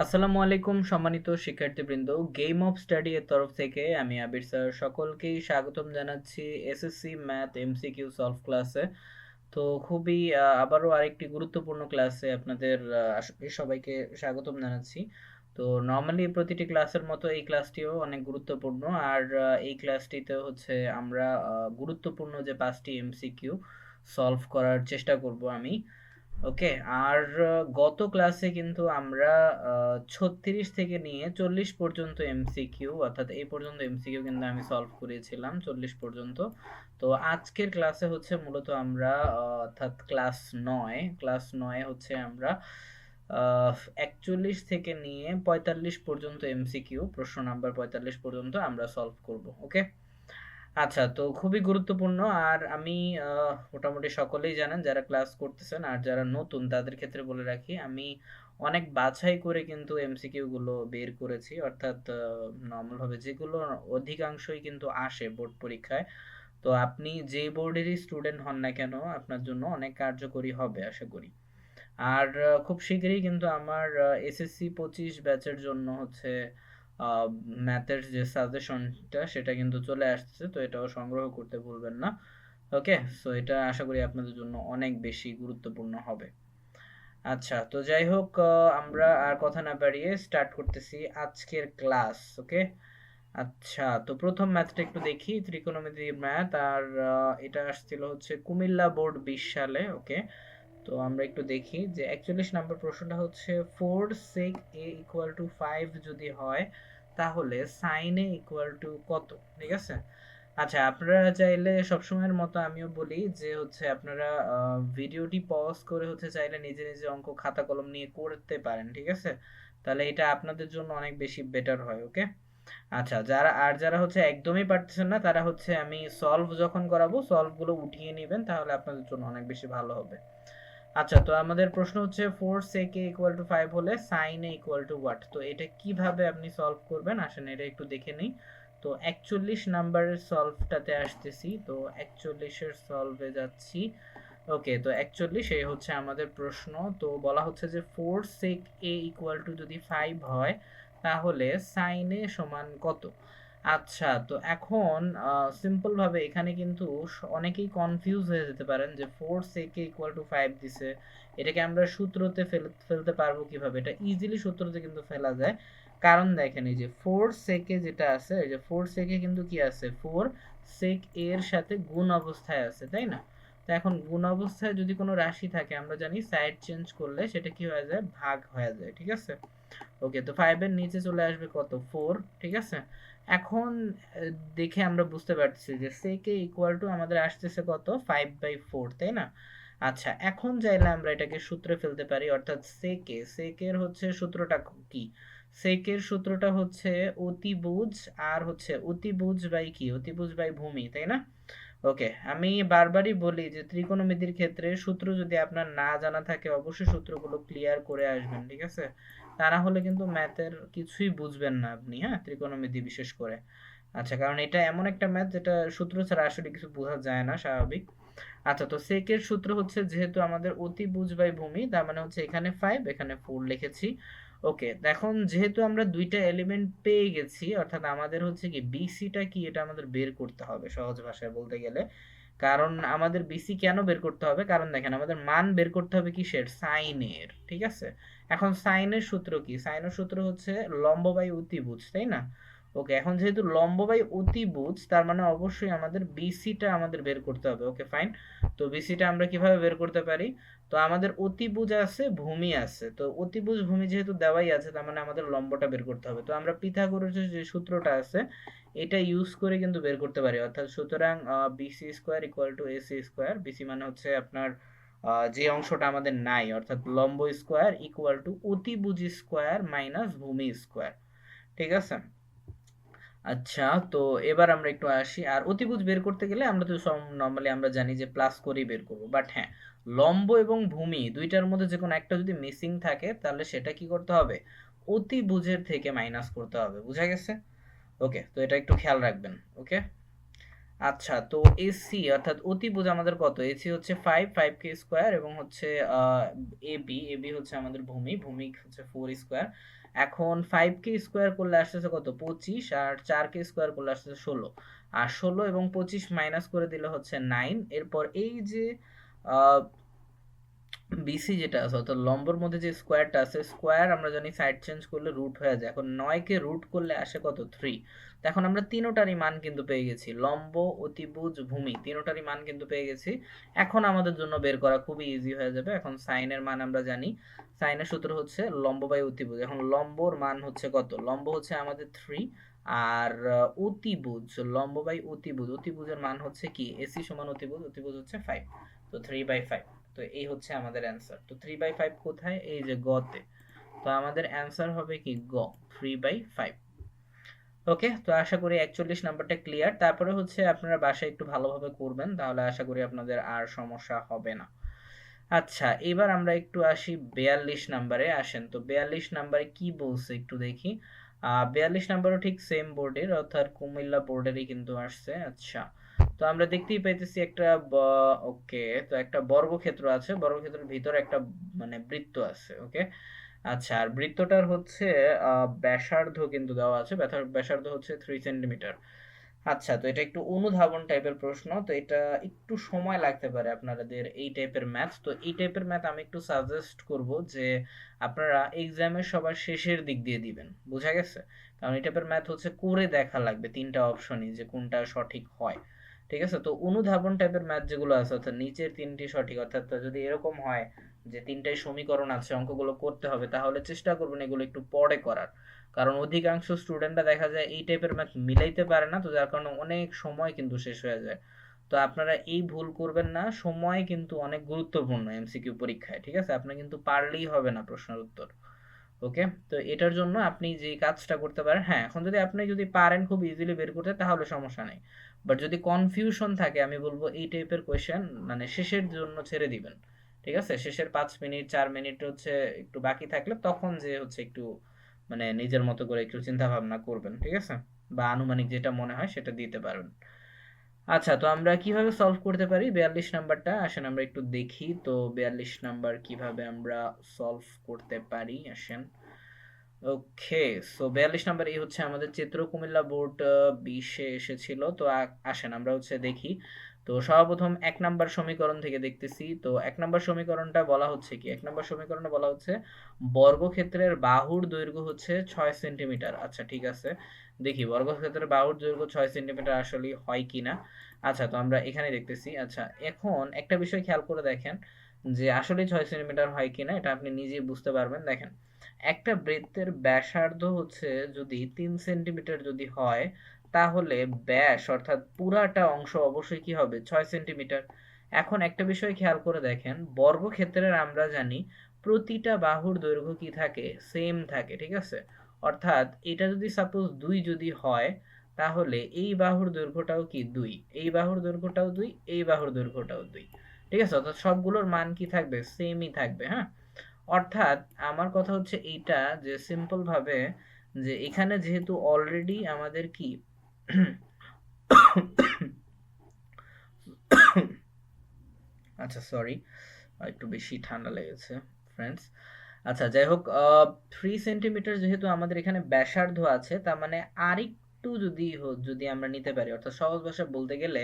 আসসালামু আলাইকুম সম্মানিত শিক্ষার্থীবৃন্দ, গেম অফ স্টাডি এর তরফ থেকে আমি আবির স্যার সকলকেই স্বাগতম জানাচ্ছি এসএসসি ম্যাথ এমসিকিউ সলভ ক্লাসে। তো খুবই আবারও আরেকটি গুরুত্বপূর্ণ ক্লাসে আপনাদের আসলে সবাইকে স্বাগতম জানাচ্ছি। তো নর্মালি প্রতিটি ক্লাসের মতো এই ক্লাসটিও অনেক গুরুত্বপূর্ণ। আর এই ক্লাসটিতে হচ্ছে আমরা গুরুত্বপূর্ণ যে 5টি এমসিকিউ সলভ করার চেষ্টা করব আমি। ওকে। আর গত ক্লাসে কিন্তু আমরা 36 থেকে নিয়ে 40 পর্যন্ত এমসিকিউ, অর্থাৎ এই পর্যন্ত এমসিকিউ কিন্তু আমি সলভ করেছিলাম 40 পর্যন্ত। তো আজকের ক্লাসে হচ্ছে মূলত আমরা অর্থাৎ ক্লাস 9 হচ্ছে আমরা 41 থেকে নিয়ে 45 পর্যন্ত এমসিকিউ, প্রশ্ন নাম্বার 45 পর্যন্ত আমরা সলভ করব। ওকে। আচ্ছা, তো খুবই গুরুত্বপূর্ণ। আর আমি মোটামুটি সকলেই জানেন যারা ক্লাস করতেছেন, আর যারা নতুন তাদের ক্ষেত্রে বলে রাখি, আমি অনেক বাছাই করে কিন্তু এমসিকিউ গুলো বের করেছি, অর্থাৎ নর্মাল ভাবে যেগুলো অধিকাংশই কিন্তু আসে বোর্ড পরীক্ষায়। তো আপনি যে বোর্ডেরই স্টুডেন্ট হন না কেন, আপনার জন্য অনেক কার্যকরী হবে আশা করি। আর খুব শীঘ্রই কিন্তু আমার এসএসসি 25 ব্যাচের জন্য হচ্ছে ম্যাথের যে সাজেশনটা সেটা কিন্তু চলে আসছে, তো এটাও সংগ্রহ করতে ভুলবেন না। ওকে। সো এটা আশা করি আপনাদের জন্য অনেক বেশি গুরুত্বপূর্ণ হবে। আচ্ছা, তো যাই হোক, আমরা আর কথা না বাড়িয়ে স্টার্ট করতেছি আজকের ক্লাস। ওকে। আচ্ছা, তো প্রথম ম্যাথটা একটু দেখি, ত্রিকোণমিতির ম্যাথ। আর এটা আসছিল হচ্ছে কুমিল্লা বোর্ড 20 সালে। ওকে। তো আমরা একটু দেখি যে 41 নম্বর প্রশ্নটা হচ্ছে 4 sec a ইকুয়াল টু 5 যদি হয় তাহলে sin a ইকুয়াল টু কত। ঠিক আছে। আচ্ছা, আপনারা চাইলে সবসময়ের মতো আমিও বলি যে হচ্ছে আপনারা ভিডিওটি পজ করে হচ্ছে চাইলে নিজে নিজে অঙ্ক খাতা কলম নিয়ে করতে পারেন। ঠিক আছে। তাহলে এটা আপনাদের জন্য অনেক বেশি বেটার হয়। ওকে। আচ্ছা, যারা হচ্ছে একদমই পারতেছেন না তারা হচ্ছে আমি সলভ যখন করাবো সলভ গুলো উঠিয়ে নেবেন, তাহলে আপনাদের জন্য অনেক বেশি ভালো হবে। আচ্ছা, তো আমাদের প্রশ্ন হচ্ছে 4 sec a ইকুয়াল টু 5 হলে sin a equal to what. তো এটা কিভাবে আপনি সলভ করবেন আসেন এটা একটু দেখে নিই। তো 41 নাম্বারের সলভটাতে আসতেছি, তো 41 এর সলভে যাচ্ছি। ওকে, তো 41 এই হচ্ছে আমাদের প্রশ্ন। তো বলা হচ্ছে যে 4 sec a ইকুয়াল টু যদি 5 হয় তাহলে sin a সমান কত। আচ্ছা, তো এখন সিম্পল ভাবে এখানে কিন্তু অনেকেই কনফিউজ হয়ে যেতে পারেন যে 4 sec a ইকুয়াল টু 5 দিছে, এটাকে আমরা সূত্রতে ফেলতে পারবো কিভাবে। এটা ইজিলি সূত্রতে কিন্তু ফেলা যায়। কারণ দেখেন এই যে 4 sec a যেটা আছে, এই যে 4 sec a কিন্তু কি আছে, 4 sec a এর সাথে গুণ অবস্থায় আছে, তাই না? তো এখন গুণ অবস্থায় যদি কোনো রাশি থাকে আমরা জানি সাইড চেঞ্জ করলে সেটা কি হয়ে যায়, ভাগ হয়ে যায়। ঠিক আছে। ওকে, তো 5 এর নিচে চলে আসবে কত, 4। ঠিক আছে। এখন দেখে আমরা বুঝতে পারছি যে sec a ইকুয়াল টু আমাদের আসতেছে কত, 5/4, তাই না? আচ্ছা, এখন চাইলে আমরা এটাকে সূত্রে ফেলতে পারি, অর্থাৎ sec এর হচ্ছে সূত্রটা কি। sec এর সূত্রটা হচ্ছে অতিভুজ, আর হচ্ছে অতিভুজ বাই কি, অতিভুজ বাই ভূমি, তাই না? ওকে, আমি বারবারই বলি যে ত্রিকোণমিতির ক্ষেত্রে সূত্র যদি আপনার না জানা থাকে অবশ্যই সূত্রগুলো ক্লিয়ার করে আসবেন। ঠিক আছে। তা না হলে কিন্তু ম্যাথের কিছুই বুঝবেন না আপনি, হ্যাঁ, ত্রিকোণমিতি বিশেষ করে। আচ্ছা, কারণ এটা এমন একটা ম্যাথ যেটা সূত্র ছাড়া আসলে কিছু বোঝা যায় না, স্বাভাবিক। আচ্ছা, তো সেকের সূত্র হচ্ছে যেহেতু আমাদের অতিভুজ বাই ভূমি, তার মানে হচ্ছে এখানে 5 এখানে 4 লিখেছি। ওকে, এখন যেহেতু আমরা দুইটা এলিমেন্ট পেয়ে গেছি, অর্থাৎ আমাদের হচ্ছে কি বিসিটা কি এটা আমাদের বের করতে হবে সহজ ভাষায় বলতে গেলে। কারণ আমাদের বিসি কেন বের করতে হবে, কারণ দেখেন আমাদের মান বের করতে হবে কিসের, সাইনের। ঠিক আছে। এখন সাইনের সূত্র কি, সাইনের সূত্র হচ্ছে লম্ব বাই অতিভুজ, তাই না? ওকে, এখন যেহেতু লম্ব বাই অতিভুজ তার মানে অবশ্যই আমাদের বিসিটা আমাদের বের করতে হবে। ওকে, ফাইন। তো বিসিটা আমরা কিভাবে বের করতে পারি, তো আমাদের অতিভুজ আছে, ভূমি আছে, তো অতিভুজ ভূমি যেহেতু দেওয়াই আছে তার মানে আমাদের লম্বটা বের করতে হবে। তো আমরা পিথাগোরাসের যে সূত্রটা আছে এটা ইউজ করে কিন্তু বের করতে পারি, অর্থাৎ সুতরাং BC square equal to AC square. BC মানে হচ্ছে আপনার যে অংশটা আমাদের নাই, অর্থাৎ লম্ব স্কোয়ার ইকুয়াল টু অতিভুজ স্কোয়ার মাইনাস ভূমি স্কোয়ার। ঠিক আছে। আচ্ছা, তো এবার আমরা একটু আসি, আর অতিভুজ বের করতে গেলে আমরা তো নর্মালি আমরা জানি যে প্লাস করেই বের করবো, বাট হ্যাঁ, লম্ব এবং ভূমি দুইটার মধ্যে যে কোনো একটা যদি মিসিং থাকে তাহলে সেটা কি করতে হবে, অতিভুজের থেকে মাইনাস করতে হবে। বুঝা গেছে? ওকে, তো এটা একটু খেয়াল রাখবেন। ওকে। আচ্ছা, তো এসি অর্থাৎ অতিভুজ আমাদের কত? এসি হচ্ছে 5 স্কয়ার এবং হচ্ছে এবি হচ্ছে আমাদের ভূমি হচ্ছে 4 স্কয়ার। এখন 5 স্কয়ার করলে আসতেছে কত? 25, আর 4 স্কয়ার করলে আসতেছে 16। আর 16 এবং 25 মাইনাস করে দিলে হচ্ছে 9। এরপর এই যে আহ বিসি যেটা আছে অর্থাৎ লম্বর মধ্যে যে স্কোয়ারটা আছে, স্কোয়ার আমরা জানি সাইড চেঞ্জ করলে রুট হয়ে যায়। এখন 9 কে রুট করলে আসে কত? 3। তো এখন আমরা তিনোটারই মান কিন্তু পেয়ে গেছি, লম্ব, অতিভুজ, ভূমি, তিনোটারই মান কিন্তু পেয়ে গেছি। এখন আমাদের জন্য বের করা খুবই ইজি হয়ে যাবে। এখন সাইনের মান আমরা জানি, সাইনের সূত্র হচ্ছে লম্ব বাই অতিভুজ। এখন লম্বর মান হচ্ছে কত? লম্ব হচ্ছে আমাদের 3, আর অতিভুজ, লম্ব বাই অতিভুজ, অতিভুজের মান হচ্ছে কি? এসি সমান অতিভুজ, অতিভুজ হচ্ছে 5, তো 3/5। তো এই হচ্ছে আমাদের অ্যান্সার। তো 3/5 কোথায়? এই যে গতে। তো আমাদের অ্যান্সার হবে কি? গ, 3/5। ওকে, তো আশা করি 41 নাম্বারটা ক্লিয়ার। তারপরে হচ্ছে আপনারা বাসায় একটু ভালোভাবে করবেন, তাহলে আশা করি আপনাদের আর সমস্যা হবে না। আচ্ছা, এবার আমরা একটু আসি 42 নাম্বারে। আসেন, তো 42 নাম্বারে কি বলছে একটু দেখি। 42 নাম্বারও ঠিক সেম বোর্ডের, অর্থাৎ কুমিল্লা বোর্ডেরই কিন্তু আসছে। আচ্ছা, তো আমরা দেখতেই পাইতেছি একটা ওকে, তো একটা বর্গক্ষেত্র আছে, বর্গক্ষেত্রের ভিতরে একটা মানে বৃত্ত আছে। ওকে, আচ্ছা, আর বৃত্তটার হচ্ছে ব্যাসার্ধ কিন্তু দেওয়া আছে, ব্যাসার্ধ হচ্ছে 3 সেন্টিমিটার। আচ্ছা, তো এটা একটু অনুধাবন টাইপের প্রশ্ন, তো এটা একটু সময় লাগতে পারে আপনাদের এই টাইপের ম্যাথ। তো এই টাইপের ম্যাথ আমি একটু সাজেস্ট করব যে আপনারা এক্সামের সবার শেষের দিক দিয়ে দিবেন, বুঝা গেছে? কারণ এই টাইপের ম্যাথ হচ্ছে করে দেখা লাগবে তিনটা অপশনই, যে কোনটা সঠিক হয়। ঠিক আছে, তো অনুধাবন টাইপের ম্যাথ যেগুলো আছে, অর্থাৎ নিচের তিনটি সঠিক, অর্থাৎ যদি এরকম হয় যে তিনটাই সমীকরণ আছে, অঙ্কগুলো করতে হবে, তাহলে চেষ্টা করবেন এগুলো একটু পরে করার। কারণ অধিকাংশ স্টুডেন্টরা দেখা যায় এই টাইপের ম্যাথ মিলাইতে পারে না, তো যার কারণে অনেক সময় কিন্তু শেষ হয়ে যায়। তো আপনারা এই ভুল করবেন না, সময় কিন্তু অনেক গুরুত্বপূর্ণ এমসিকিউ পরীক্ষায়। ঠিক আছে, আপনার কিন্তু পারলেই হবে না প্রশ্নের উত্তর। ওকে, তো এটার জন্য আপনি যে কাজটা করতে পারেন, হ্যাঁ, এখন যদি আপনি যদি পারেন খুব ইজিলি বের করতে, তাহলে সমস্যা নেই। বাট যদি কনফিউশন থাকে, আমি বলবো এই টাইপের কোয়েশ্চেন মানে শেষের জন্য ছেড়ে দিবেন। ঠিক আছে, শেষের 5 মিনিট 4 মিনিট হচ্ছে একটু বাকি থাকলে তখন যে হচ্ছে একটু মানে নিজের মতো করে একটু চিন্তা ভাবনা করবেন। ঠিক আছে, বা আনুমানিক যেটা মনে হয় সেটা দিতে পারবেন। আচ্ছা, তো আমরা কিভাবে সলভ করতে পারি 42 নাম্বারটা? আসেন আমরা একটু দেখি তো 42 নাম্বার কিভাবে আমরা সলভ করতে পারি। আসেন, ওকে, সো 42 নাম্বার এই হচ্ছে আমাদের চিত্র, কুমিল্লা বোর্ড 20-এ এসেছিল। তো আসেন আমরা হচ্ছে দেখি। তো সর্বপ্রথম 1 নাম্বার সমীকরণ থেকে দেখতেছি। তো 1 নাম্বার সমীকরণটা বলা হচ্ছে কি? 1 নাম্বার সমীকরণটা বলা হচ্ছে বর্গক্ষেত্রের বাহুর দৈর্ঘ্য হচ্ছে 6 সেন্টিমিটার। আচ্ছা, ঠিক আছে, দেখি বর্গক্ষেত্রের বাহুর দৈর্ঘ্য 6 সেন্টিমিটার আসলে হয় কিনা। আচ্ছা, তো আমরা এখানে দেখতেছি। আচ্ছা, এখন একটা বিষয় খেয়াল করে দেখেন যে আসলে 6 সেন্টিমিটার হয় কিনা, এটা আপনি নিজেই বুঝতে পারবেন। দেখেন, একটা বৃত্তের ব্যাসার্ধ হচ্ছে যদি 3 সেন্টিমিটার যদি হয়, তাহলে ব্যাস অর্থাৎ পুরাটা অংশ অবশ্যই কি হবে? 6 সেন্টিমিটার। এখন একটা বিষয় খেয়াল করে দেখেন, বর্গক্ষেত্রের আমরা জানি প্রতিটা বাহুর দৈর্ঘ্য কি থাকে? সেম থাকে। ঠিক আছে, অর্থাৎ এটা যদি সাপোজ 2 যদি হয়, তাহলে এই বাহুর দৈর্ঘ্যটাও কি 2, এই বাহুর দৈর্ঘ্যটাও 2, এই বাহুর দৈর্ঘ্যটাও 2। ঠিক আছে, অর্থাৎ সবগুলোর মান কি থাকবে? সেমই থাকবে। হ্যাঁ, অর্থাৎ আমার কথা হচ্ছে এইটা, যে সিম্পল ভাবে যে এখানে যেহেতু অলরেডি আমাদের কি আচ্ছা, সরি, একটু বেশি ঠান্ডা লেগেছে ফ্রেন্ডস। আচ্ছা, যাই হোক, 3 সেন্টিমিটার যেহেতু আমাদের এখানে ব্যাসার্ধ আছে, তার মানে আরেকটু যদি আমরা নিতে পারি, অর্থাৎ সহজ ভাষায় বলতে গেলে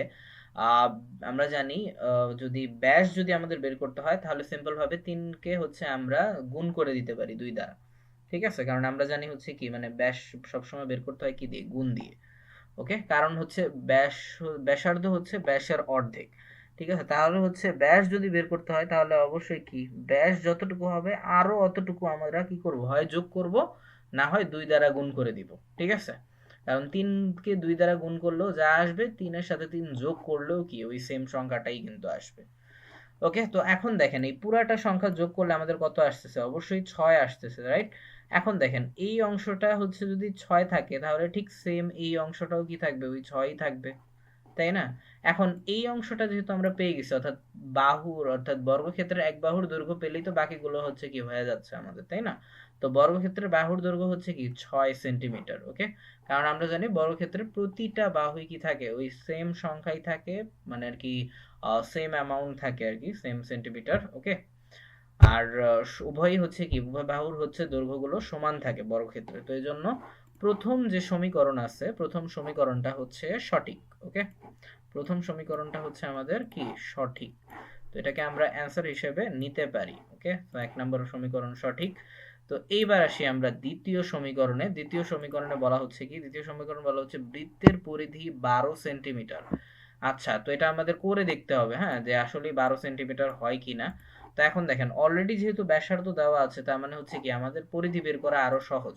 আহ, আমরা জানি যদি ব্যাস যদি আমাদের বের করতে হয়, তাহলে সিম্পল ভাবে 3 কে হচ্ছে আমরা গুণ করে দিতে পারি 2 দ্বারা। ঠিক আছে, কারণ আমরা জানি হচ্ছে কি মানে ব্যাস সবসময় বের করতে হয় কি দিয়ে? গুণ দিয়ে। ওকে, কারণ হচ্ছে ব্যাসার্ধ হচ্ছে ব্যাসের অর্ধেক। ঠিক আছে, তাহলে হচ্ছে ব্যাস যদি বের করতে হয়, তাহলে অবশ্যই কি ব্যাস যতটুকু হবে আরো অতটুকু আমরা কি করব? হয় যোগ করব, না হয় 2 দ্বারা গুণ করে দিব। ঠিক আছে, কারণ 3-কে 2 দ্বারা গুণ করলেও যা আসবে, 3-এর সাথে 3 যোগ করলেও কি ওই সেম সংখ্যাটাই কিন্তু আসবে। ওকে, তো এখন দেখেন এই পুরাটা সংখ্যা যোগ করলে আমাদের কত আসতেছে? অবশ্যই 6 আসতেছে, রাইট? এখন দেখেন এই অংশটা হচ্ছে যদি 6 থাকে, তাহলে ঠিক সেম এই অংশটাও কি থাকবে? ওই 6ই থাকবে। তাই না? এখন এই অংশটা যেহেতু আমরা পেয়ে গেছি, অর্থাৎ বাহুর অর্থাৎ বর্গক্ষেত্রের এক বাহুর দৈর্ঘ্য পেলেই তো বাকিগুলো হচ্ছে কি হয়ে যাচ্ছে আমাদের, তাই না? তো বর্গক্ষেত্রের বাহুর দৈর্ঘ্য হচ্ছে কি 6 সেন্টিমিটার, ওকে? কারণ আমরা জানি বর্গক্ষেত্রের প্রতিটা বাহুই কি থাকে, ওই সেম সংখ্যাই থাকে, মানে আর কি সেম অ্যামাউন্ট থাকে আর কি, সেম সেন্টিমিটার, ওকে? আর উভয়ই হচ্ছে কি, উভয় বাহুর হচ্ছে দৈর্ঘ্যগুলো সমান থাকে বর্গক্ষেত্রে। তো এই জন্য প্রথম যে সমীকরণ আছে, প্রথম সমীকরণটা হচ্ছে সঠিক, ওকে? প্রথম সমীকরণটা হচ্ছে আমাদের কি সঠিক। তো এটাকে আমরা অ্যান্সার হিসেবে নিতে পারি, ওকে? তো 1 নম্বর সমীকরণ সঠিক। তো এইবার আসি আমরা দ্বিতীয় সমীকরণে। দ্বিতীয় সমীকরণে বলা হচ্ছে কি, দ্বিতীয় সমীকরণ বলা হচ্ছে বৃত্তের পরিধি 12 সেন্টিমিটার। আচ্ছা, তো এটা আমাদের করে দেখতে হবে, হ্যাঁ, যে আসলে 12 সেন্টিমিটার হয় কিনা। তো এখন দেখেন, অলরেডি যেহেতু ব্যাসার্ধ দেওয়া আছে, তার মানে হচ্ছে কি আমাদের পরিধি বের করা আরো সহজ।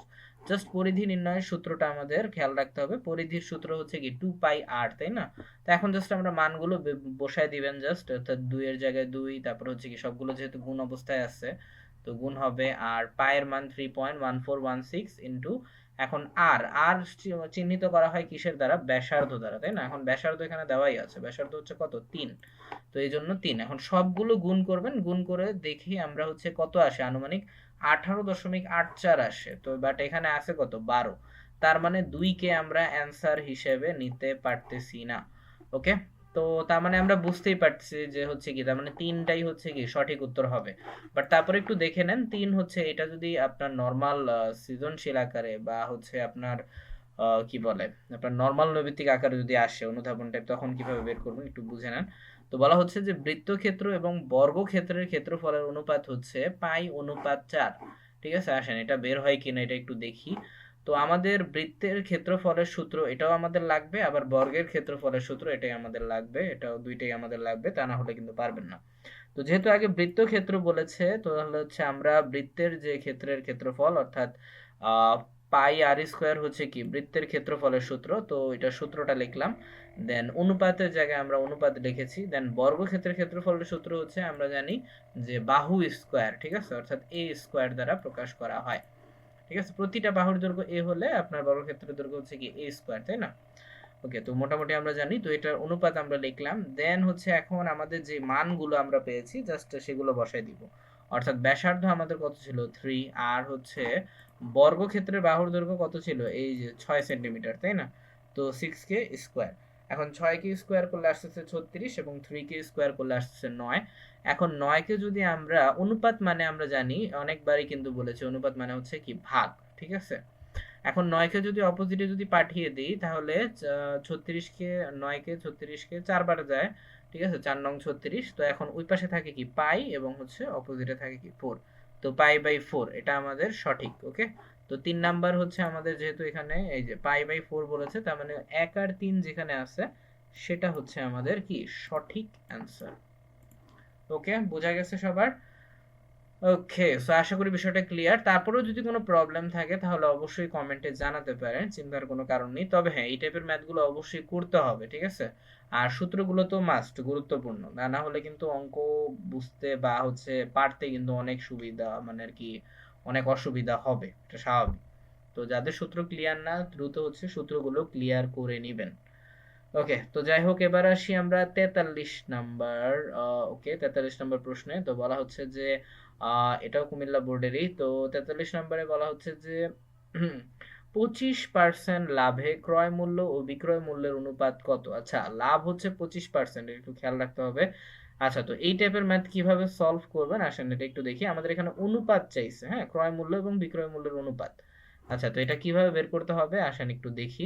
জাস্ট পরিধি নির্ণয়ের সূত্রটা আমাদের খেয়াল রাখতে হবে। পরিধির সূত্র হচ্ছে কি 2 পাই r, তাই না? তো এখন জাস্ট আমরা মানগুলো বসায় দিবেন জাস্ট, অর্থাৎ 2 এর জায়গায় 2, তারপর হচ্ছে কি সবগুলো যেহেতু গুণ অবস্থায় আছে, তো গুণ হবে, আর পায়ের মান 3.1416 ইনটু, এখন আর আর চিহ্নিত করা হয় কিসের দ্বারা? ব্যাসার্ধ দ্বারা, তাই না? এখন ব্যাসার্ধ এখানে দেওয়াই আছে, ব্যাসার্ধ হচ্ছে কত? 3। তো এই জন্য 3। এখন সবগুলো গুণ করবেন, গুণ করে দেখি আমরা হচ্ছে কত আসে, আনুমানিক 18.84 আসে। তো বাট এখানে আছে কত? 12। তার মানে 2 কে আমরা অ্যান্সার হিসেবে নিতে পারতেছি না, ওকে? তো তার মানে আমরা বুঝতেই পারছি যে হচ্ছে কি, তার মানে 3টাই হচ্ছে কি সঠিক উত্তর হবে। বাট তারপরে একটু দেখে নেন, 3 হচ্ছে এটা যদি আপনার নরমাল সৃজনশীল আকারে বা হচ্ছে আপনার কি বলে, আপনার নরমাল নৈমিত্তিক আকারে যদি আসে অনুধাবন টাইপ, তখন কিভাবে বের করবেন একটু বুঝে নেন। তো বলা হচ্ছে যে বৃত্তক্ষেত্র এবং বর্গক্ষেত্রের ক্ষেত্রফলের অনুপাত হচ্ছে পাই অনুপাত 4। ঠিক আছে, আসেন এটা বের হয় কিনা এটা একটু দেখি। তো আমাদের বৃত্তের ক্ষেত্রফলের সূত্র এটাও আমাদের লাগবে, আবার বর্গের ক্ষেত্রফলের সূত্র এটাই আমাদের লাগবে, এটাও দুইটাই আমাদের লাগবে, তা না হলে কিন্তু পারবেন না। তো যেহেতু আগে বৃত্তক্ষেত্র বলেছে, তো তাহলে হচ্ছে আমরা বৃত্তের যে ক্ষেত্রের ক্ষেত্রফল, অর্থাৎ পাই আর স্কোয়ার হচ্ছে কি বৃত্তের ক্ষেত্রফলের সূত্র, তো এটা সূত্রটা লিখলাম। দেন অনুপাতের জায়গায় আমরা অনুপাত লিখেছি। দেন বর্গক্ষেত্রের ক্ষেত্রফলের সূত্র হচ্ছে আমরা জানি যে বাহু স্কোয়ার, ঠিক আছে, অর্থাৎ এ স্কোয়ার দ্বারা প্রকাশ করা হয়। ঠিক আছে, প্রতিটা বাহুর দৈর্ঘ্য এ হলে আপনার বর্গক্ষেত্রের দৈর্ঘ্য হচ্ছে কি এ স্কোয়ার, তাই না? ওকে, তো মোটামুটি আমরা জানি, তো এটার অনুপাত আমরা লিখলাম। দেন হচ্ছে এখন আমাদের যে মানগুলো আমরা পেয়েছি জাস্ট সেগুলো বসাই দিব। অর্থাৎ ব্যাসার্ধ আমাদের কত ছিল? 3। আর হচ্ছে বর্গক্ষেত্রের বাহুর দৈর্ঘ্য কত ছিল? এই যে 6 সেন্টিমিটার, তাই না? তো 6 কে স্কোয়ার, এখন 6 কে স্কোয়ার করলে আসতেছে 36 এবং 3 কে স্কোয়ার করলে আসতেছে 9। এখন 9 কে যদি আমরা অনুপাত, মানে আমরা জানি অনেকবারই কিন্তু বলেছি অনুপাত মানে হচ্ছে কি ভাগ, ঠিক আছে? এখন 9 কে যদি অপোজিটে যদি পাঠিয়ে দিই, তাহলে 36 কে 9 কে 36 কে 4 বার যায়, ঠিক আছে, 4 নং 36। তো এখন ওই পাশে থাকে কি পাই এবং হচ্ছে অপোজিটে থাকে কি 4। তো পাই বাই 4 এটা আমাদের সঠিক, ওকে? তো 3 নাম্বার হচ্ছে আমাদের, যেহেতু এখানে এই যে পাই বাই 4 বলেছে, তার মানে 1 আর 3 যেখানে আছে সেটা হচ্ছে আমাদের কি সঠিক অ্যান্সার। ওকে, বোঝা গেছে সবার? ওকে, সো আশা করি বিষয়টা ক্লিয়ার। তারপরেও যদি কোনো প্রবলেম থাকে তাহলে অবশ্যই কমেন্টে জানাতে পারেন, চিন্তার কোনো কারণ নেই। তবে হ্যাঁ, এই টাইপের ম্যাথগুলো অবশ্যই করতে হবে, ঠিক আছে? আর সূত্রগুলো তো মাস্ট, গুরুত্বপূর্ণ, তা না হলে কিন্তু অঙ্ক বুঝতে বা হচ্ছে পারতে কিন্তু অনেক সুবিধা, মানে আর কি অনেক অসুবিধা হবে, এটা স্বাভাবিক। তো যাদের সূত্র ক্লিয়ার না, দ্রুত হচ্ছে সূত্রগুলো ক্লিয়ার করে নিবেন। ওকে, তো যাই হোক, এবার আসি আমরা 43 নাম্বার। ওকে, 43 নাম্বার প্রশ্নে তো বলা হচ্ছে যে এটাও কুমিল্লা বোর্ডেরই। তো 43 নাম্বারে বলা হচ্ছে যে 25% লাভে ক্রয় মূল্য ও বিক্রয় মূল্যের অনুপাত কত? আচ্ছা, লাভ হচ্ছে 25%, একটু খেয়াল রাখতে হবে। আচ্ছা, তো এই টাইপের ম্যাথ কিভাবে সলভ করবেন আসেন এটা একটু দেখি। আমাদের এখানে অনুপাত চাইছে, হ্যাঁ, ক্রয় মূল্য এবং বিক্রয় মূল্যের অনুপাত। আচ্ছা, তো এটা কিভাবে বের করতে হবে আসেন একটু দেখি।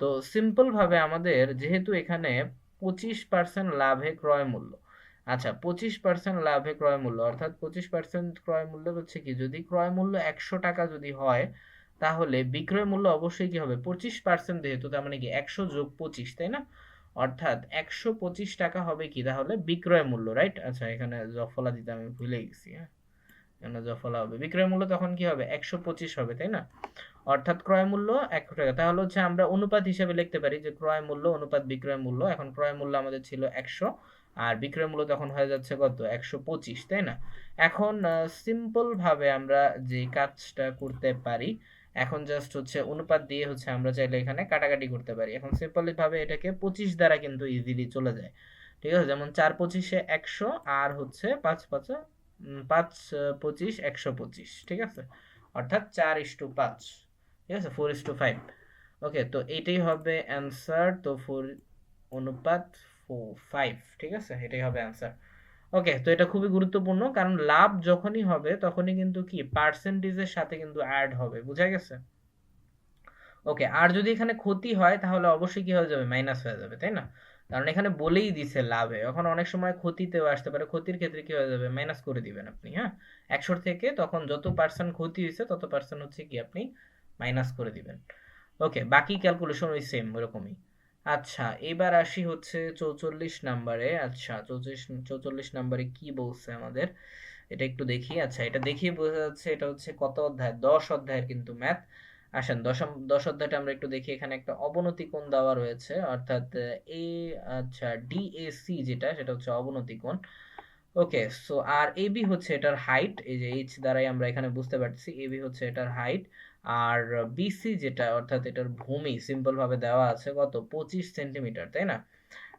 তো সিম্পল ভাবে আমাদের, যেহেতু এখানে 25% লাভে ক্রয় মূল্য, আচ্ছা 25% লাভে ক্রয় মূল্য, অর্থাৎ 25% ক্রয় মূল্য হচ্ছে কি, যদি ক্রয় মূল্য 100 টাকা যদি হয়, তাহলে বিক্রয় মূল্য অবশ্যই কি হবে 25%, যেহেতু তার মানে কি 100 যোগ 25, তাই না? অর্থাৎ 125 টাকা হবে কি তাহলে বিক্রয় মূল্য, রাইট? আচ্ছা, এখানে জফলা দিতে আমি ভুলে গেছি, হ্যাঁ, এখানে জফলা হবে, বিক্রয় মূল্য তখন কি হবে 125 হবে, তাই না? অর্থাৎ ক্রয় মূল্য 100 টাকা, তাহলে হচ্ছে আমরা অনুপাত হিসেবে লিখতে পারি যে ক্রয় মূল্য অনুপাত বিক্রয় মূল্য। এখন ক্রয় মূল্য আমাদের ছিল 100 আর বিক্রয় মূল্য তখন হয়ে যাচ্ছে কত 125, তাই না? এখন সিম্পল ভাবে আমরা যে কাজটা করতে পারি, এখন জাস্ট হচ্ছে অনুপাত দিয়ে হচ্ছে আমরা চাইলে এখানে কাটাকাটি করতে পারি। এখন সিম্পলি ভাবে এটাকে 25 দ্বারা কিন্তু ইজিলি চলে যায়, ঠিক আছে? যেমন 4×25 100, আর হচ্ছে 5×5 5×25 125, ঠিক আছে? অর্থাৎ 4:5, ঠিক আছে, 4:5। ওকে, তো এইটাই হবে অ্যান্সার। তো 4:5, ঠিক আছে, এটাই হবে অ্যান্সার। ওকে, তো এটা খুবই গুরুত্বপূর্ণ, কারণ লাভ যখনই হবে তখনই কিন্তু কি পার্সেন্টেজের সাথে কিন্তু অ্যাড হবে, বুঝা গেছে? ওকে, আর যদি এখানে ক্ষতি হয় তাহলে অবশ্যই কি হয়ে যাবে, মাইনাস হয়ে যাবে, তাই না? কারণ এখানে বলেই দিছে লাভে, এখন অনেক সময় ক্ষতিতেও আসতে পারে, ক্ষতির ক্ষেত্রে কি হয়ে যাবে, মাইনাস করে দিবেন আপনি। হ্যাঁ, 100 থেকে তখন যত পার্সেন্ট ক্ষতি হয়েছে তত পার্সেন্ট হচ্ছে কি আপনি মাইনাস করে দিবেন। ওকে, বাকি ক্যালকুলেশন ওই সেম ওরকমই। আচ্ছা, এবার আসি হচ্ছে 44 নাম্বারে। আচ্ছা, 44 নাম্বারে কি বলছে আমাদের, এটা একটু দেখি। আচ্ছা, এটা দেখেই বোঝা যাচ্ছে এটা হচ্ছে কত অধ্যায়, 10 অধ্যায়ের কিন্তু ম্যাথ। আসেন, 10 অধ্যায়টা আমরা একটু দেখি। এখানে একটা অবনতি কোণ দেওয়া রয়েছে, অর্থাৎ এ, আচ্ছা, ডিএসি যেটা, সেটা হচ্ছে অবনতি কোণ। ওকে, সো আর এবি হচ্ছে এটার হাইট, এই যে এইচ দ্বারাই আমরা এখানে বুঝতে পারছি এবি হচ্ছে এটার হাইট। আর বিসি যেটা, অর্থাৎ এটার ভূমি সিম্পল ভাবে দেওয়া আছে কত, 25 সেন্টিমিটার, তাই না?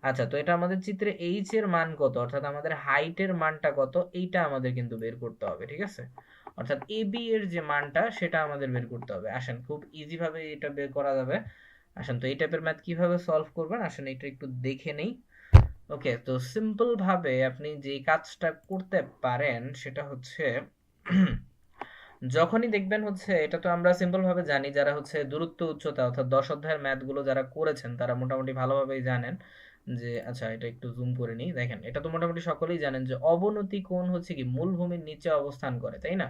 আচ্ছা, তো এটা আমাদের চিত্রে এইচ এর মান কত, অর্থাৎ আমাদের হাইটের মানটা কত, এইটা আমাদের কিন্তু বের করতে হবে, ঠিক আছে? অর্থাৎ এবি এর যে মানটা সেটা আমাদের বের করতে হবে। আসেন, খুব ইজি ভাবে এটা বের করা যাবে। আসেন, তো এই টাইপের ম্যাথ কিভাবে সলভ করবেন, আসেন এটা একটু দেখে নেই। ওকে, তো সিম্পল ভাবে আপনি যে কাজটা করতে পারেন সেটা হচ্ছে যখনই দেখবেন হচ্ছে, এটা তো আমরা সিম্পল ভাবে জানি, যারা হচ্ছে দূরত্ব উচ্চতা অর্থাৎ 10 অধ্যায়ের ম্যাথ গুলো যারা করেছেন তারা মোটামুটি ভালোভাবেই জানেন যে, আচ্ছা এটা একটু জুম করে নিই, দেখেন এটা তো মোটামুটি সকলেই জানেন যে অবনতি কোণ হচ্ছে কি মূলভূমির নিচে অবস্থান করে, তাই না?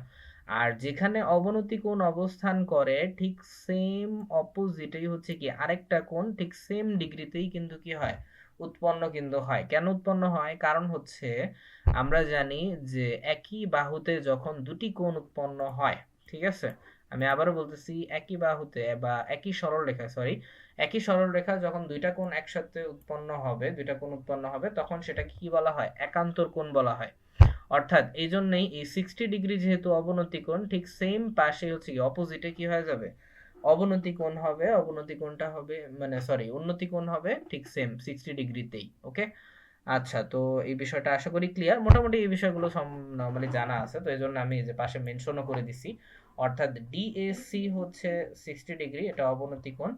আর যেখানে অবনতি কোণ অবস্থান করে ঠিক সেম অপোজিটেই হচ্ছে কি আরেকটা কোণ ঠিক সেম ডিগ্রিতেই কিন্তু কি হয়, উৎপন্ন কিন্তু হয়। কেন উৎপন্ন হয়, কারণ হচ্ছে আমরা জানি যে একই বাহুতে যখন দুটি কোণ উৎপন্ন হয়, ঠিক আছে, আমি আবারও বলতেছি, একই বাহুতে বা একই সরলরেখা, সরি, একই সরলরেখা যখন দুইটা কোণ একসাথে উৎপন্ন হবে, দুইটা কোণ উৎপন্ন হবে, তখন সেটা কি বলা হয়, একান্তর কোণ বলা হয়। অর্থাৎ এই জন্যই এই 60 ডিগ্রি যেহেতু অবনতি কোণ, ঠিক সেম পাশে হচ্ছে কি অপোজিটে কি হয়ে যাবে, অবনতি কোণ হবে, অবনতি কোণটা হবে মানে সরি উন্নতি কোণ হবে ঠিক সেম 60 ডিগ্রিতেই। ওকে, আচ্ছা, তো এই বিষয়টা আশা করি ক্লিয়ার। মোটামুটি এই বিষয়গুলো নরমালি জানা আছে, তো এই জন্য আমি এই যে পাশে মেনশনও করে দিছি। অর্থাৎ ডিএসি হচ্ছে 60 ডিগ্রি, এটা অবনতি কোণ।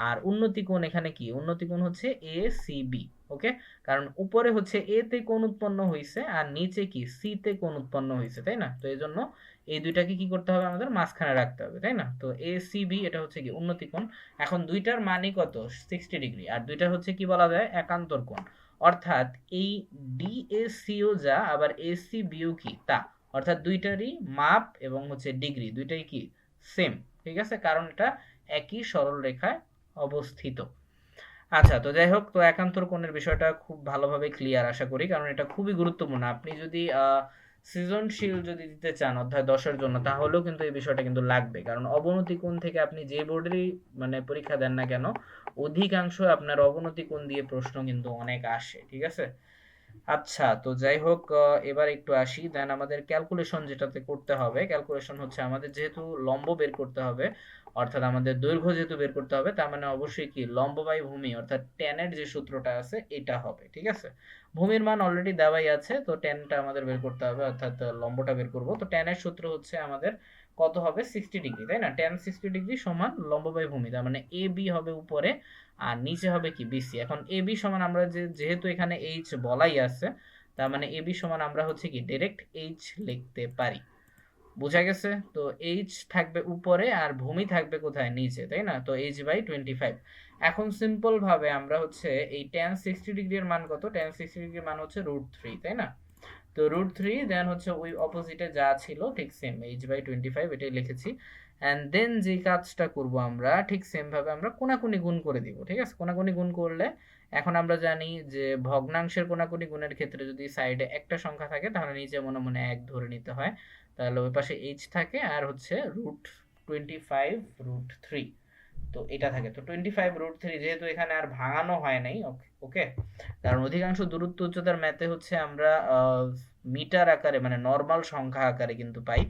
আর উন্নতি কোণ এখানে কি, উন্নতি কোণ হচ্ছে এসিবি। ওকে, কারণ উপরে হচ্ছে এ তে কোণ উৎপন্ন হয়েছে আর নিচে কি সি তে কোণ উৎপন্ন হয়েছে, তাই না? তো এই জন্য এই দুইটাকে কি করতে হবে, আমাদের মাঝখানে রাখতে হবে, তাই না? তো এসিবি এটা হচ্ছে কি উন্নতি কোণ। এখন দুইটার মানই কত, 60 ডিগ্রি, আর দুইটা হচ্ছে কি বলা যায়, একান্তর কোণ। অর্থাৎ এই ডিএসিও যা, আবার এসিবিও কি তা, অর্থাৎ দুইটারই মাপ এবং হচ্ছে ডিগ্রি দুইটাই কি সেম, ঠিক আছে, কারণ এটা একই সরল রেখায় অবস্থিত। আচ্ছা, তো যাই হোক, তো একান্তর কোণের বিষয়টা খুব ভালোভাবে ক্লিয়ার আশা করি, কারণ এটা খুবই গুরুত্বপূর্ণ। আপনি যদি সৃজনশীল যদি দিতে চান অধ্যায় 10-এর জন্য, তাহলেও কিন্তু এই বিষয়টা কিন্তু লাগবে, কারণ অবনতি কোণ থেকে আপনি যে বোর্ডেরই মানে পরীক্ষা দেন না কেন, অধিকাংশ আপনার অবনতি কোণ দিয়ে প্রশ্ন কিন্তু অনেক আসে, ঠিক আছে? আচ্ছা, তো যাই হোক, এবার একটু আসি, দেন আমাদের ক্যালকুলেশন যেটাতে করতে হবে, ক্যালকুলেশন হচ্ছে আমাদের যেহেতু লম্ব বের করতে হবে, অর্থাৎ আমাদের দৈর্ঘ্য যেহেতু বের করতে হবে, তার মানে অবশ্যই কি লম্ব বাই ভূমি, অর্থাৎ tan এর যে সূত্রটা আছে এটা হবে, ঠিক আছে? ভূমির মান অলরেডি দেওয়াই আছে, তো tanটা আমাদের বের করতে হবে, অর্থাৎ লম্বটা বের করব। তো tan এর সূত্র হচ্ছে আমাদের কত হবে, 60 ডিগ্রি, তাই না? tan 60 ডিগ্রি সমান লম্ব বাই ভূমি, তার মানে এ বি হবে উপরে আর নিচে হবে কি বিসি। এখন এ বি সমান আমরা যেহেতু এখানে এইচ বলাই আছে, তার মানে এ বি সমান আমরা হচ্ছে কি ডাইরেক্ট এইচ লিখতে পারি। বোঝা গেছে? তো এইচ থাকবে উপরে আর ভূমি থাকবে কোথায়, নিচে, তাই না? তো h/25। এখন সিম্পল ভাবে আমরা হচ্ছে এই tan 60 ডিগ্রির মান কত, tan 60 ডিগ্রির মান হচ্ছে √3, তাই না? তো √3 দেন হচ্ছে ওই অপোজিটে যা ছিল ঠিক সেম h/25 এটাই লিখেছি। এন্ড দেন যে কাজটা করব আমরা ঠিক সেম ভাবে আমরা কোনাকুনি গুণ করে দিব, ঠিক আছে? কোনাকুনি গুণ করলে এখন আমরা জানি যে ভগ্নাংশের কোনাকুনি গুণের ক্ষেত্রে যদি সাইডে একটা সংখ্যা থাকে তাহলে নিচে মনে মনে 1 ধরে নিতে হয়, তাহলে ওই পাশে h থাকে আর হচ্ছে √25 √3, তো এটা থাকে। তো 25√3 যেহেতু এখানে আর ভাঙানো হয় নাই, ওকে, কারণ অধিকাংশ দূরত্ব উচ্চতার ম্যাথে হচ্ছে আমরা মিটার আকারে মানে নর্মাল সংখ্যা আকারে কিন্তু পাই।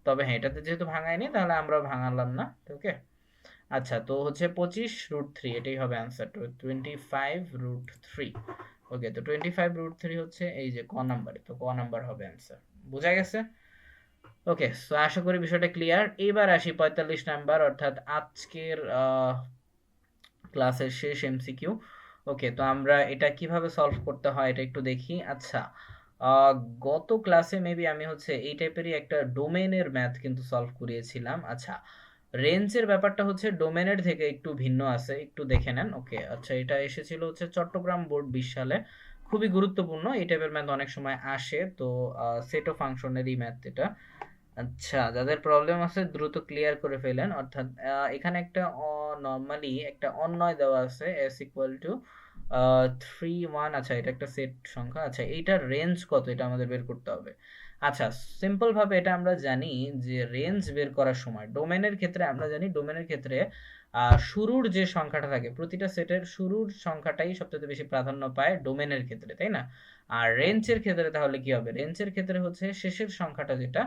তবে হ্যাঁ, এটাতে যেহেতু ভাঙায়নি তাহলে আমরা ভাঙালাম না। ওকে, আচ্ছা, তো হচ্ছে 25√3 এটাই হবে অ্যান্সার। তো 25√3। ওকে, তো 25√3 হচ্ছে এই যে ক নাম্বারে, তো ক নাম্বার হবে অ্যান্সার। বোঝা গেছে? ওকে, সো আশা করি বিষয়টা ক্লিয়ার। এবার আসি 45 নাম্বার, অর্থাৎ আজকের ক্লাসের শেষ এমসিকিউ। ওকে, তো আমরা এটা কিভাবে সলভ করতে হয় এটা একটু দেখি। আচ্ছা, গত ক্লাসে মেবি আমি হচ্ছে এই টাইপেরই একটা ডোমেনের ম্যাথ কিন্তু সলভ করিয়েছিলাম। আচ্ছা, রেঞ্জের ব্যাপারটা হচ্ছে ডোমেনের থেকে একটু ভিন্ন আছে, একটু দেখে নেন। ওকে, আচ্ছা, এটা এসেছিল হচ্ছে চট্টগ্রাম বোর্ড 20 সালে। খুবই গুরুত্বপূর্ণ, এই টাইপের ম্যাথ অনেক সময় আসে। তো সেট অফ ফাংশনেরই ম্যাথ এটা। আচ্ছা, যাদের প্রবলেম আছে দ্রুত ক্লিয়ার করে ফেলেন। অর্থাৎ এখানে একটা নর্মালি একটা অন্যয় দেওয়া আছে s ইকুয়াল টু 3 1। আচ্ছা, এটা একটা সেট সংখ্যা। আচ্ছা, এইটার রেঞ্জ কত এটা আমাদের বের করতে হবে। আচ্ছা, সিম্পল ভাবে এটা আমরা জানি যে রেঞ্জ বের করার সময় ডোমেনের ক্ষেত্রে আমরা জানি ডোমেনের ক্ষেত্রে শুরুর যে সংখ্যাটা থাকে প্রতিটা সেটের শুরুর সংখ্যাটাই সবচেয়ে বেশি প্রাধান্য পায় ডোমেনের ক্ষেত্রে, তাই না? আর রেঞ্জের ক্ষেত্রে তাহলে কি হবে? রেঞ্জের ক্ষেত্রে হচ্ছে শেষের সংখ্যাটা যেটা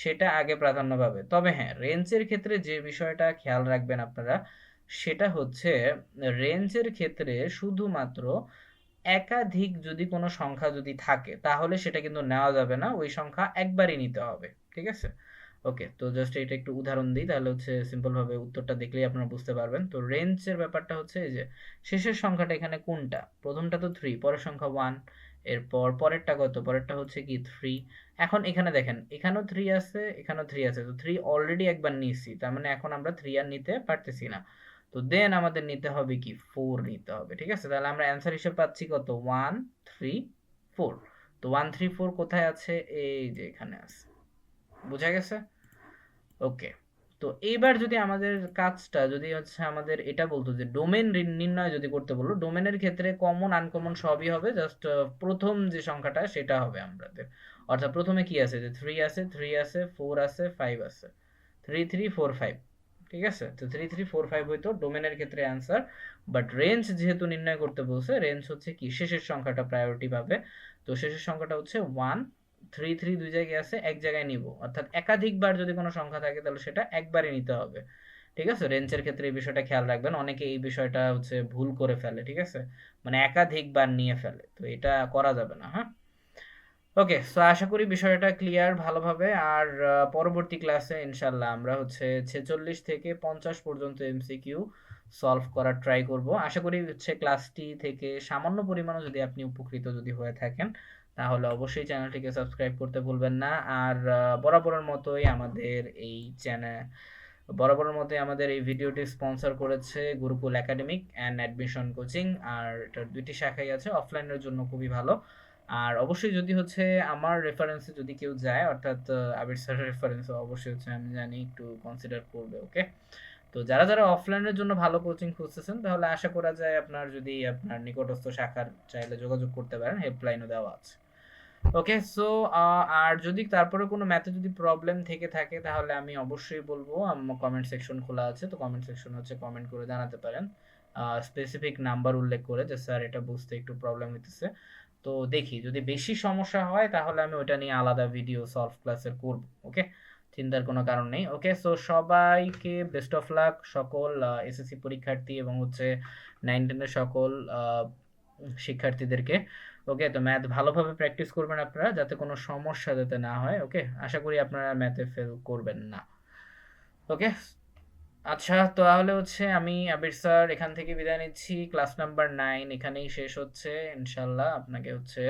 সেটা আগে প্রাধান্য পাবে। তবে হ্যাঁ, রেঞ্জের ক্ষেত্রে যে বিষয়টা খেয়াল রাখবেন আপনারা সেটা হচ্ছে রেঞ্জের ক্ষেত্রে শুধুমাত্র একাধিক যদি কোনো সংখ্যা যদি থাকে তাহলে সেটা কিন্তু নেওয়া যাবে না, ওই সংখ্যা একবারই নিতে হবে। ঠিক আছে? ওকে, তো জাস্ট এটা একটু উদাহরণ দিই, তাহলে হচ্ছে সিম্পল ভাবে উত্তরটা দেখলেই আপনারা বুঝতে পারবেন। তো রেঞ্জের ব্যাপারটা হচ্ছে এই যে শেষের সংখ্যাটা এখানে কোনটা, প্রথমটা তো 3, পরের সংখ্যা 1, এরপর পরেরটা কত, পরেরটা হচ্ছে কি 3। এখন এখানে দেখেন এখানেও 3 আছে, এখানেও 3 আছে, তো 3 অলরেডি একবার নিয়েছি, তার মানে এখন আমরা 3 আর নিতে পারতেছি না। তো দেন আমাদের নিতে হবে কি 4 নিতে হবে। ঠিক আছে, তাহলে আমরা অ্যান্সার হিসেবে পাচ্ছি কত 1 3 4। তো 1 3 4 কোথায় আছে? এই যে এখানে আছে। বোঝা গেছে? ওকে, তো এইবার যদি আমাদের কাজটা যদি হচ্ছে আমাদের এটা বলতো যে ডোমেন নির্ণয় যদি করতে বললো, ডোমেনের ক্ষেত্রে কমন আনকমন সবই হবে, জাস্ট প্রথম যে সংখ্যাটা সেটা হবে আমাদের। অর্থাৎ প্রথমে কি আছে, যে 3 আছে, 3 আছে, 4 আছে, 5 আছে, 3 3 4 5। ঠিক আছে, তো 3 3 4 5 হইতো ডোমেনের ক্ষেত্রে অ্যান্সার। বাট রেঞ্জ যেহেতু নির্ণয় করতে বলছে, রেঞ্জ হচ্ছে কি শেষের সংখ্যাটা প্রায়োরিটি পাবে। তো শেষের সংখ্যাটা হচ্ছে 1 3 3 দুই জায়গায় আছে, এক জায়গায় নিব। অর্থাৎ একাধিকবার যদি কোনো সংখ্যা থাকে তাহলে সেটা একবারই নিতে হবে। ঠিক আছে, রেঞ্জের ক্ষেত্রে এই বিষয়টা খেয়াল রাখবেন, অনেকে এই বিষয়টা হচ্ছে ভুল করে ফেলে। ঠিক আছে, মানে একাধিকবার নিয়ে ফেলে, তো এটা করা যাবে না। হ্যাঁ, ওকে, সো আশা করি বিষয়টা ক্লিয়ার ভালোভাবে। আর পরবর্তী ক্লাসে ইনশাল্লাহ আমরা হচ্ছে 46 থেকে 50 পর্যন্ত এমসিকিউ সলভ করার ট্রাই করব। আশা করি হচ্ছে ক্লাসটি থেকে সামান্য পরিমাণও যদি আপনি উপকৃত যদি হয়ে থাকেন তাহলে অবশ্যই চ্যানেলটিকে সাবস্ক্রাইব করতে ভুলবেন না। আর বরাবরের মতোই আমাদের এই চ্যানেল বরাবরের মতোই আমাদের এই ভিডিওটি স্পন্সর করেছে Gurukul academic and admission coaching. আর এটার দুইটি শাখাই আছে, অফলাইনের জন্য খুবই ভালো। আর অবশ্যই যদি হচ্ছে আমার রেফারেন্সে যদি কেউ যায়, অর্থাৎ আবির স্যারের রেফারেন্সে অবশ্যই হচ্ছে আমি জানি একটু কনসিডার করবে। ওকে, তো যারা যারা অফলাইনের জন্য ভালো কোচিং খুঁজতেছেন তাহলে আশা করা যায় আপনার যদি আপনার নিকটস্থ শাখার চাইলে যোগাযোগ করতে পারেন, হেল্পলাইনও দেওয়া আছে। ওকে, সো আর যদি তারপরে কোনো ম্যাথে যদি প্রবলেম থেকে থাকে তাহলে আমি অবশ্যই বলবো, কমেন্ট সেকশন খোলা আছে, তো কমেন্ট সেকশন হচ্ছে কমেন্ট করে জানাতে পারেন স্পেসিফিক নাম্বার উল্লেখ করে যে স্যার এটা বুঝতে একটু প্রবলেম হইতেছে। তো দেখি যদি বেশি সমস্যা হয় তাহলে আমি ওটা নিয়ে আলাদা ভিডিও সলভ ক্লাসের করব। ওকে, চিন্তার কোনো কারণ নেই। ওকে, সো সবাইকে বেস্ট অফ লাক, সকল এসএসসি পরীক্ষার্থী এবং হচ্ছে 9-10 এর সকল শিক্ষার্থীদেরকে। ওকে, তো ম্যাথ ভালোভাবে প্র্যাকটিস করবেন আপনারা যাতে কোনো সমস্যা যাতে না হয়। ওকে, আশা করি আপনারা ম্যাথে ফেল করবেন না। ওকে, আচ্ছা, তো তাহলে হচ্ছে আমি আবির স্যার এখান থেকে বিদায় নিচ্ছি। ক্লাস নাম্বার 9 এখানেই শেষ হচ্ছে। ইনশাল্লাহ আপনাকে হচ্ছে